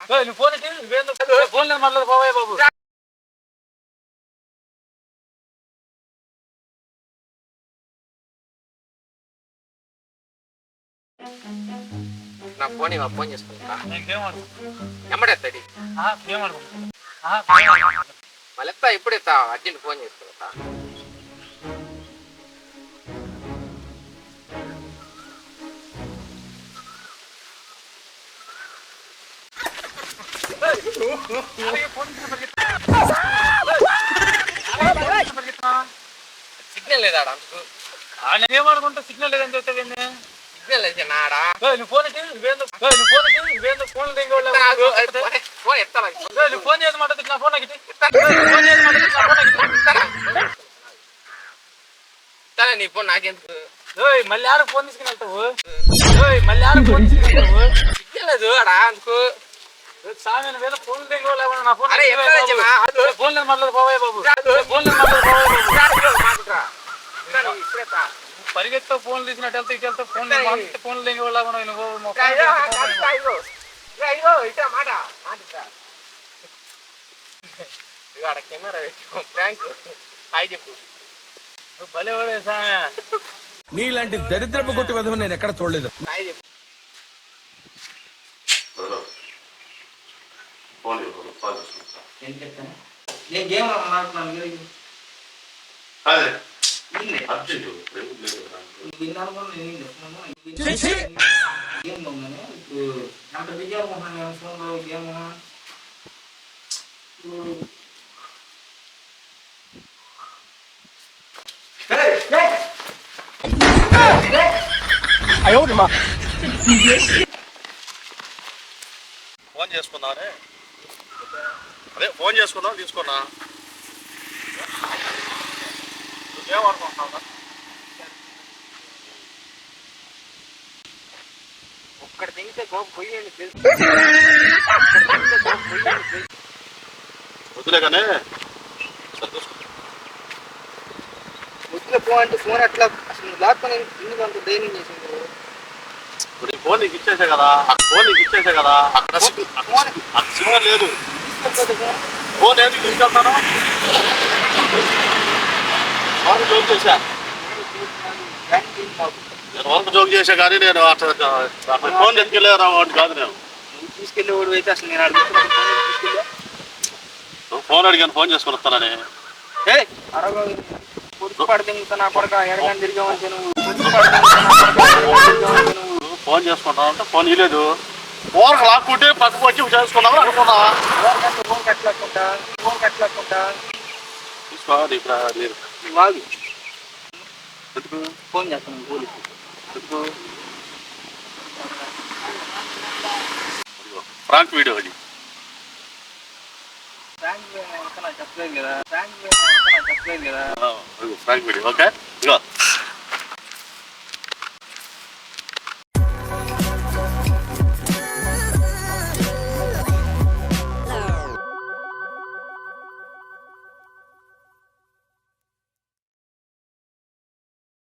నువ్వు phone phone లేదు మళ్ళీ బాబాయ్ బాబు. నా ఫోన్ ఫోన్ చేసుకుంటా ఎమ్మడెత్తాడి మళ్ళీ ఎత్తా ఇప్పుడు ఎత్తా అర్జెంట్ ఫోన్ చేసుకుంటా. సిగ్నల్ లేదా ఏమనుకుంటా సిగ్నల్ లేదని చెప్తావు. సిగ్నల్ అయితే నాడా నువ్వు ఫోన్ ఫోన్ ఎత్తా నువ్వు ఫోన్ చేసి మాట్లాడుతున్నా ఫోన్ సరే నీ ఫోన్ నాకెందుకు మళ్ళీ ఆడ ఫోన్ తీసుకుని వెళ్తావు. మళ్ళీ ఆడ ఫోన్ తీసుకుని వెళ్తావు. సిగ్నల్ లేదు ఆడా అందుకు సామె వేద ఫోన్ దిగోలేవు నా ఫోన్ ఫోన్ లేదు మాట్లాడు బాబాయ్ బాబు. ఫోన్ లేదు ఇప్పుడెత్తా పరిగెత్తా ఫోన్ తీసినట్టు వెళ్తా ఇటు వెళ్తా ఫోన్ ఫోన్ దిగోలేవు మాట కెమెరా ప్రాంక్ హాయ్ చెప్పు. భలే వాడే సామె. నీలాంటి దరిద్రపు కొట్టి విధం నేను ఎక్కడ చూడలేదు. హాయ్ చెప్పు. నేను గేమ్ ఆడుతున్నాను అంత బిజీ అనుకుంటున్నాను ఫోన్ లో గేమ్. ఫోన్ చేసుకున్నానే అదే ఫోన్ చేసుకున్నావు తీసుకున్నా. నువ్వేమనుకుంటున్నావు? ఒక్కడి తింటే గోపు పొయ్యండి తెలుసు. వద్దులే కానీ ముద్దులో ఫోన్ అంటే ఫోన్ అట్లా అసలు లాక్కొని ఎందుకు అంత ధైర్యం చేసింది. ఇప్పుడు ఈ ఫోన్ నీకు ఇచ్చేసా కదా అక్కడ సిగ్నల్ లేదు. ఫోన్ ఎందుకు తీసుకెళ్తాను జోక్ చేశా నేను వరకు జోక్ చేశా కానీ నేను ఫోన్ ఎత్తుకెళ్ళారా వాటి కాదు. నేను నువ్వు తీసుకెళ్ళేవాడు అయితే అసలు నేను అడుగుతున్నా ఫోన్ అడిగాను ఫోన్ చేసుకుని వస్తానని. పొద్దు పడి తింగుతా నా కొడక ఎడగాని తిరిగామంటే నువ్వు ఫోన్ చేసుకుంటావు అంటే ఫోన్ ఇవ్వలేదు. ఫోన్ లాక్కుంటే పక్కకు వచ్చి చేసుకున్నావు అనుకున్నా. ఫోన్ కట్టలేకుండా తీసుకో లేదు వాగు ఎందుకు ఫోన్ చేస్తాను పోలీసు ఎందుకు ఫ్రాంక్ వీడియో అది చెప్పలేదు కదా ఫ్రాంక్ వీడియో ఓకే ఇగో